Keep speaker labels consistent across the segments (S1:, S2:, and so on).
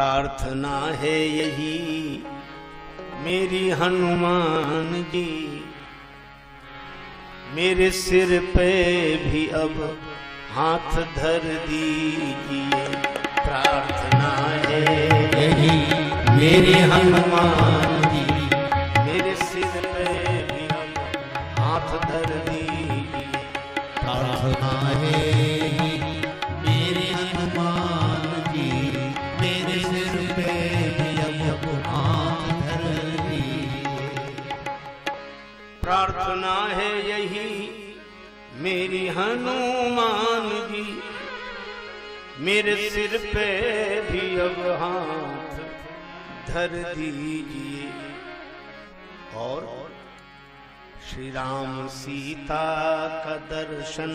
S1: प्रार्थना है यही मेरी हनुमान जी, मेरे सिर पे भी अब हाथ धर दीजिए। प्रार्थना है
S2: यही मेरे हनुमान जी,
S1: मेरे सिर पे भी अब हाथ धर दीजिए।
S2: प्रार्थना है यही मेरे हनुमान जी, मेरे सिर पे भी अब हाथ धर दीजिए।
S1: प्रार्थना है यही मेरी हनुमान जी, मेरे सिर पे भी अब हाथ धर दीजिए। और श्री राम सीता का दर्शन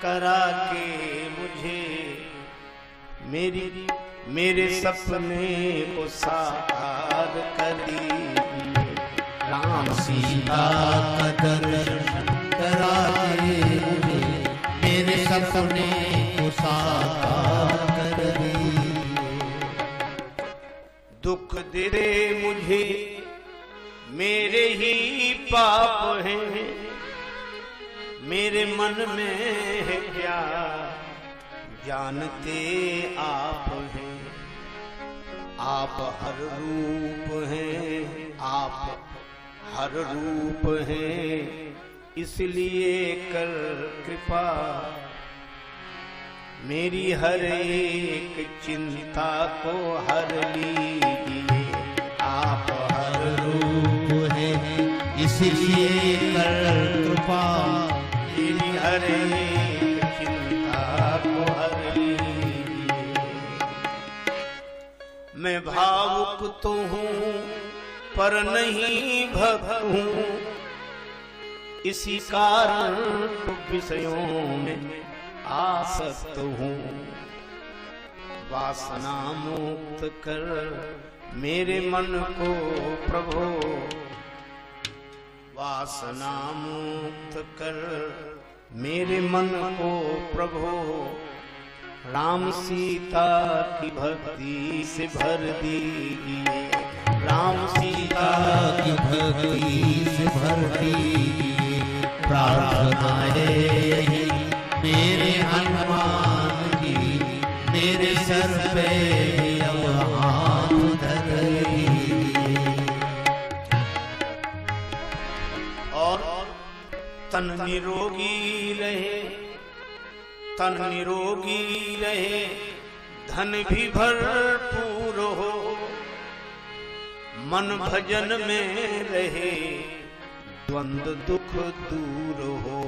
S1: करा के मुझे मेरे सपने को साकार कर दीजिए।
S2: राम सीता का दर्शन करा के मुझे मेरे सपने को साकार कर दीजिए।
S1: दुख दे दे मुझे मेरे ही पाप हैं, मेरे मन में है क्या जानते आप हैं। आप हर रूप हैं, आप हर रूप हैं, इसलिए कर कृपा मेरी हर एक चिंता को हर लीजिए। आप हर
S2: रूप है इसलिए कर कृपा
S1: मेरी हर एक चिंता को हर लीजिए। मैं भावुक तो हूँ पर नहीं भक्त हूँ, इसी कारण तो विषयों में आसक्त हूँ। वासना मुक्त कर मेरे मन को प्रभो, वासना मुक्त कर मेरे मन को प्रभो, राम सीता की भक्ति से भर दीजिए। राम सीता
S2: की भक्ति से भर दीजिए। प्रार्थना है यही मेरे हनुमान जी, मेरे सर पे अब हाथ धर दीजिए।
S1: और तन निरोगी रहे, तन निरोगी रहे, धन भी भरपूर हो, मन भजन में रहे, द्वंद्व दुख दूर हो।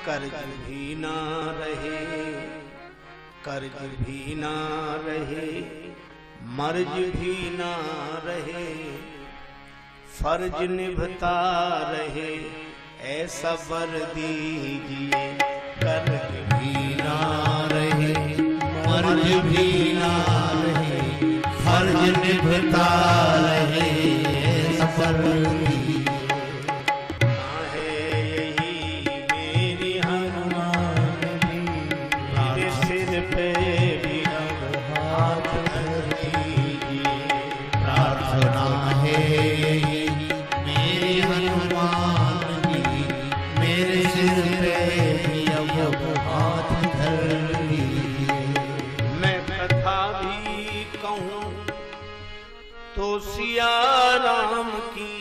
S1: कर्ज भी ना रहे, कर्ज भी ना रहे, मर्ज भी ना रहे, फर्ज निभता रहे, ऐसा वर दीजिए। कर्ज
S2: भी ना रहे, मर्ज भी ना रहे, फर्ज निभता रहे, सफर
S1: सिया राम की,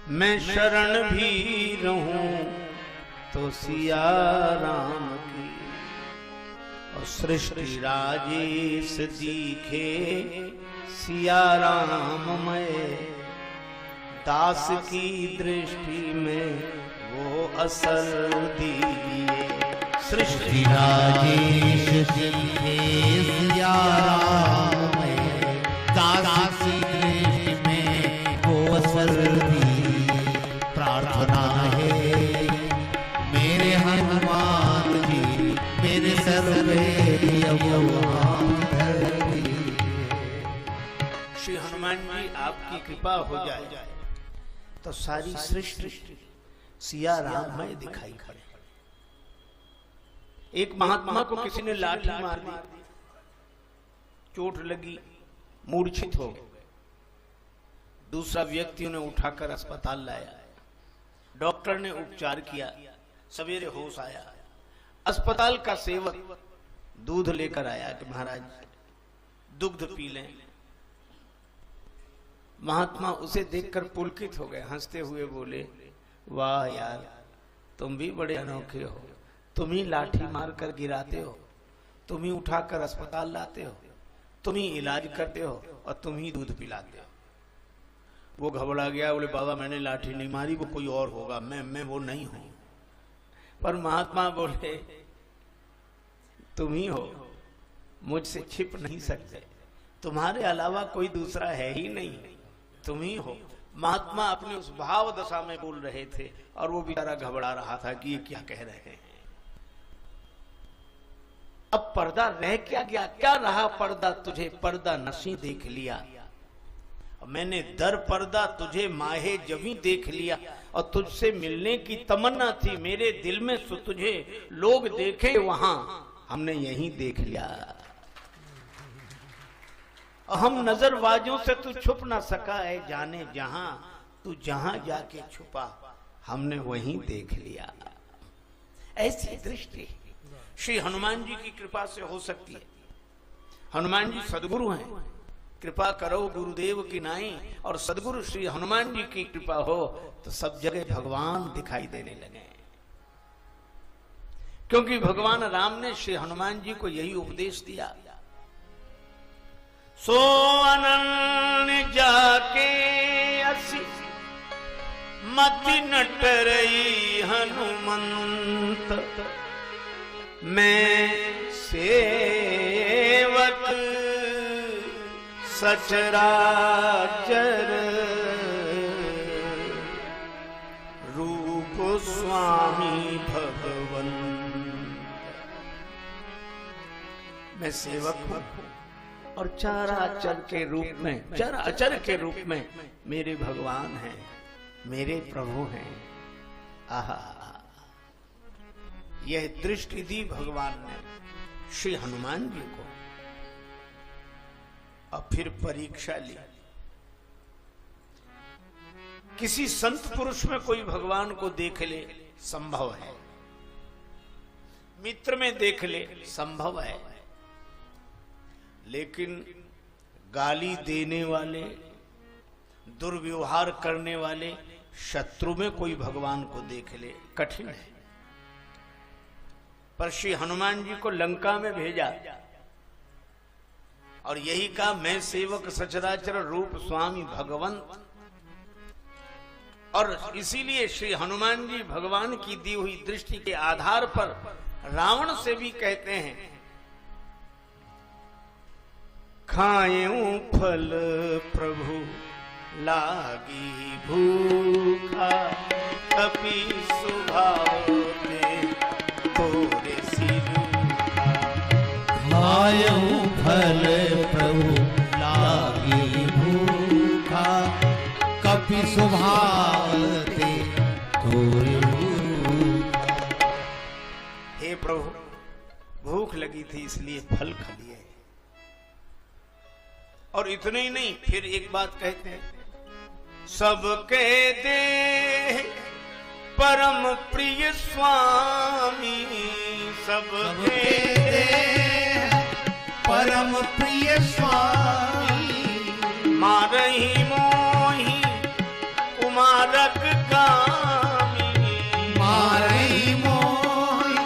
S1: मैं शरण भी रहूं तो सिया राम की। और सृष्टि राजेश दिखे सिया राम में, दास की दृष्टि में वो असर दीजिए।
S2: सृष्टि राजेश दिखे सिया राम में, दास की दृष्टि में वो असर दीजिए। प्रार्थना है मेरे हनुमान जी, मेरे सर पे अब हाथ धर दीजिए।
S1: श्री हनुमान जी आपकी कृपा हो जाए तो सारी सृष्टि सिया राम में दिखाई पड़े। एक महात्मा को किसी ने लाठी मार दी, चोट लगी, मूर्छित हो गए। दूसरा व्यक्ति उन्हें उठाकर अस्पताल लाया, डॉक्टर ने उपचार किया, सवेरे होश आया। अस्पताल का सेवक दूध लेकर आया कि महाराज दुग्ध पी लें। महात्मा उसे देखकर पुलकित हो गए, हंसते हुए बोले, वाह यार, तुम भी बड़े अनोखे हो, तुम ही लाठी मारकर गिराते हो, तुम ही उठाकर अस्पताल लाते हो, तुम ही इलाज करते हो और तुम ही दूध पिलाते हो। वो घबरा गया, बोले बाबा मैंने लाठी नहीं मारी, वो कोई और होगा, मैं वो नहीं हूं। पर महात्मा बोले तुम ही हो, मुझसे छिप नहीं सकते, तुम्हारे अलावा कोई दूसरा है ही नहीं, तुम ही हो। महात्मा अपनी उस भाव दशा में बोल रहे थे और वो बेचारा घबरा रहा था कि ये क्या कह रहे हैं। अब पर्दा रह क्या गया, क्या रहा पर्दा, तुझे पर्दा नशी देख लिया, मैंने दर पर्दा तुझे माहे जभी देख लिया, और तुझसे मिलने की तमन्ना थी मेरे दिल में, सो तुझे लोग देखे वहां, हमने यहीं देख लिया। हम नजरबाजों से तू छुप ना सका है जाने जहां, तू जहां जाके छुपा हमने वहीं देख लिया। ऐसी दृष्टि श्री हनुमान जी की कृपा से हो सकती है। हनुमान जी सदगुरु हैं, कृपा करो गुरुदेव की नाई, और सदगुरु श्री हनुमान जी की कृपा हो तो सब जगह भगवान दिखाई देने लगे। क्योंकि भगवान राम ने श्री हनुमान जी को यही उपदेश दिया, सो अनन्य जाके असि मति नटरई हनुमंत, मैं सेवक सचराचर रूप स्वामी भगवन। मैं सेवक हूं और चराचर के रूप में, चराचर के रूप में मेरे भगवान हैं, मेरे प्रभु हैं। आहा, यह दृष्टि दी भगवान ने श्री हनुमान जी को, और फिर परीक्षा ली। किसी संत पुरुष में कोई भगवान को देख ले संभव है, मित्र में देख ले संभव है, लेकिन गाली देने वाले, दुर्व्यवहार करने वाले शत्रु में कोई भगवान को देख ले कठिन है। पर श्री हनुमान जी को लंका में भेजा और यही कहा, मैं सेवक सचराचर रूप स्वामी भगवंत। और इसीलिए श्री हनुमान जी भगवान की दी हुई दृष्टि के आधार पर रावण से भी कहते हैं, खाएं फल प्रभु लागी भूखा, कपि स्वभाव ते तोरे सिर।
S2: खाएं फल प्रभु लागी भूखा, कपि स्वभाव ते तोरे।
S1: हे प्रभु, भूख लगी थी इसलिए फल खा लिए। और इतने ही नहीं, फिर एक बात कहते हैं, सबके दे परम प्रिय स्वामी, सबके दे
S2: परम प्रिय स्वामी,
S1: मारही मोही कुमारक गामी,
S2: मारही मोही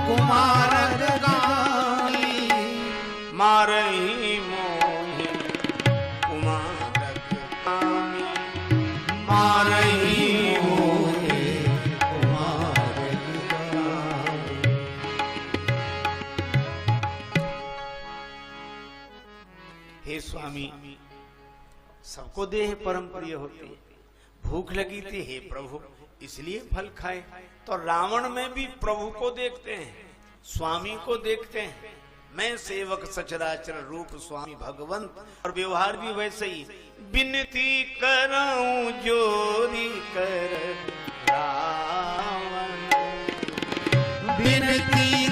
S2: कुमारक गामी,
S1: मारही मोही कुमारक गामी,
S2: मारही मोही कुमारक गामी।
S1: हे स्वामी, सबको देह परम प्रिय होती है, भूख लगी थी हे प्रभु इसलिए फल खाए। तो रावण में भी प्रभु को देखते हैं, स्वामी को देखते हैं, मैं सेवक सचराचर रूप स्वामी भगवंत। और व्यवहार भी वैसे ही, विनती करऊं जोरी कर रावण,
S2: विनती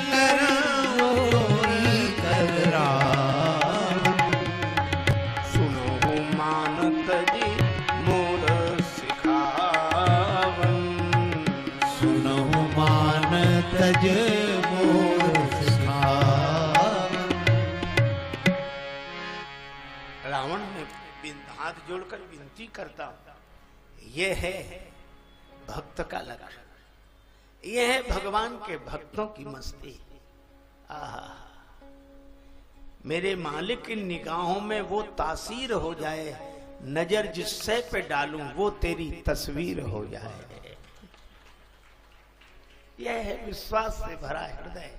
S2: तज मोर सिखार।
S1: रावण ने हाथ जोड़कर विनती करता, यह है भक्त का लक्षण, यह है भगवान के भक्तों की मस्ती। आहा, मेरे मालिक की निगाहों में वो तासीर हो जाए, नजर जिससे पे डालूं वो तेरी तस्वीर हो जाए। यह है विश्वास से भरा हृदय।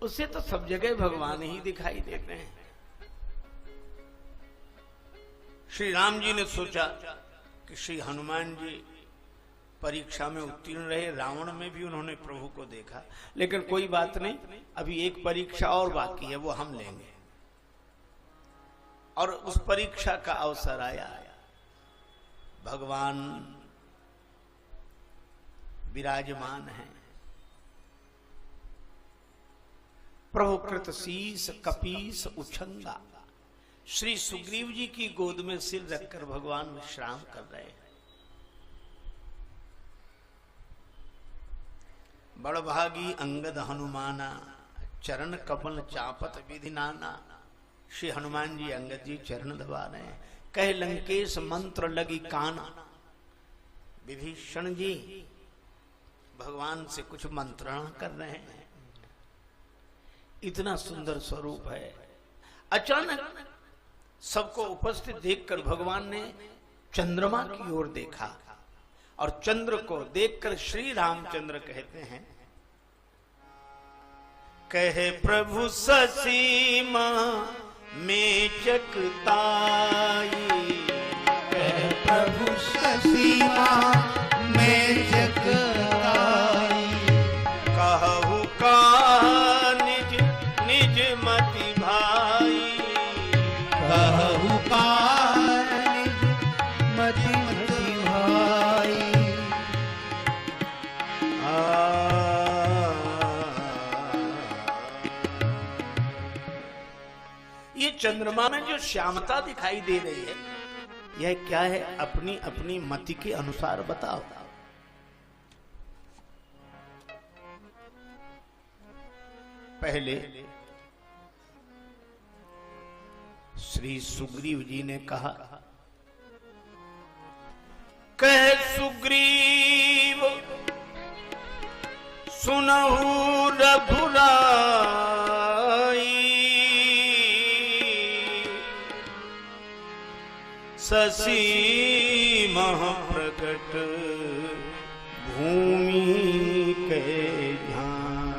S1: उसे तो सब जगह भगवान ही दिखाई देते हैं। श्री राम जी ने सोचा कि श्री हनुमान जी परीक्षा में उत्तीर्ण रहे, रावण में भी उन्होंने प्रभु को देखा, लेकिन कोई बात नहीं, अभी एक परीक्षा और बाकी है, वो हम लेंगे। और उस परीक्षा का अवसर आया। भगवान विराजमान है, प्रभु कृत शीस कपीस उछंगा। श्री सुग्रीव जी की गोद में सिर रखकर भगवान विश्राम कर रहे हैं। बड़भागी अंगद हनुमाना, चरण कमल चापत विधि नाना। श्री हनुमान जी अंगद जी चरण दबा रहे हैं। कह लंकेश मंत्र लगी काना। विभीषण जी भगवान से कुछ मंत्रणा कर रहे हैं। इतना सुंदर स्वरूप है। अचानक सबको उपस्थित देखकर भगवान ने चंद्रमा की ओर देखा और चंद्र को देखकर श्री रामचंद्र कहते हैं, कहे प्रभु ससीमा में चकताई।
S2: कहे प्रभु ससीमा में चकताई।
S1: कहु का निज निज मति भाई।
S2: कहु का निज मति भाई।
S1: ये चंद्रमा में जो श्यामता दिखाई दे रही है, यह क्या है? अपनी अपनी मति के अनुसार बताओ। पहले श्री सुग्रीव जी ने कहा, कह सुग्रीव सुनहु रघुराई। शशि मह प्रकट भूमि के ध्यान।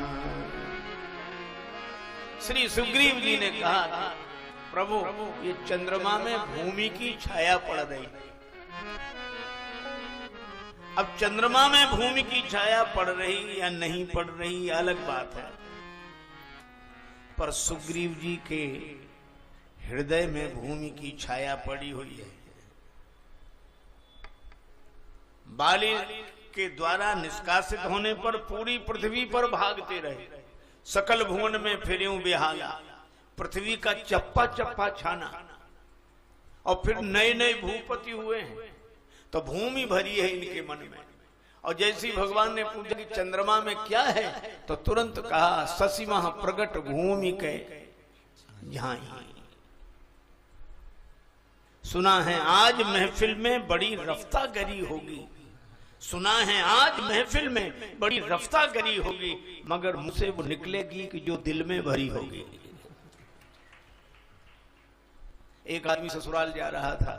S1: श्री सुग्रीव जी ने कहा, प्रभु ये चंद्रमा में भूमि की छाया पड़ रही। अब चंद्रमा में भूमि की छाया पड़ रही या नहीं पड़ रही अलग बात है, पर सुग्रीव जी के हृदय में भूमि की छाया पड़ी हुई है। बाली के द्वारा निष्कासित होने पर पूरी पृथ्वी पर भागते रहे, सकल भुवन में फिरें बेहाला, पृथ्वी का चप्पा चप्पा छाना, और फिर नए नए भूपति हुए हैं, तो भूमि भरी है इनके मन में। और जैसी भगवान ने पूछा कि चंद्रमा में क्या है, तो तुरंत कहा शशि मह प्रगट भूमि के झाई। सुना है आज महफिल में बड़ी रफ्तागरी होगी, सुना है आज महफिल में बड़ी रफ्तागरी होगी, मगर मुझसे वो निकलेगी कि जो दिल में भरी होगी। एक आदमी ससुराल जा रहा था,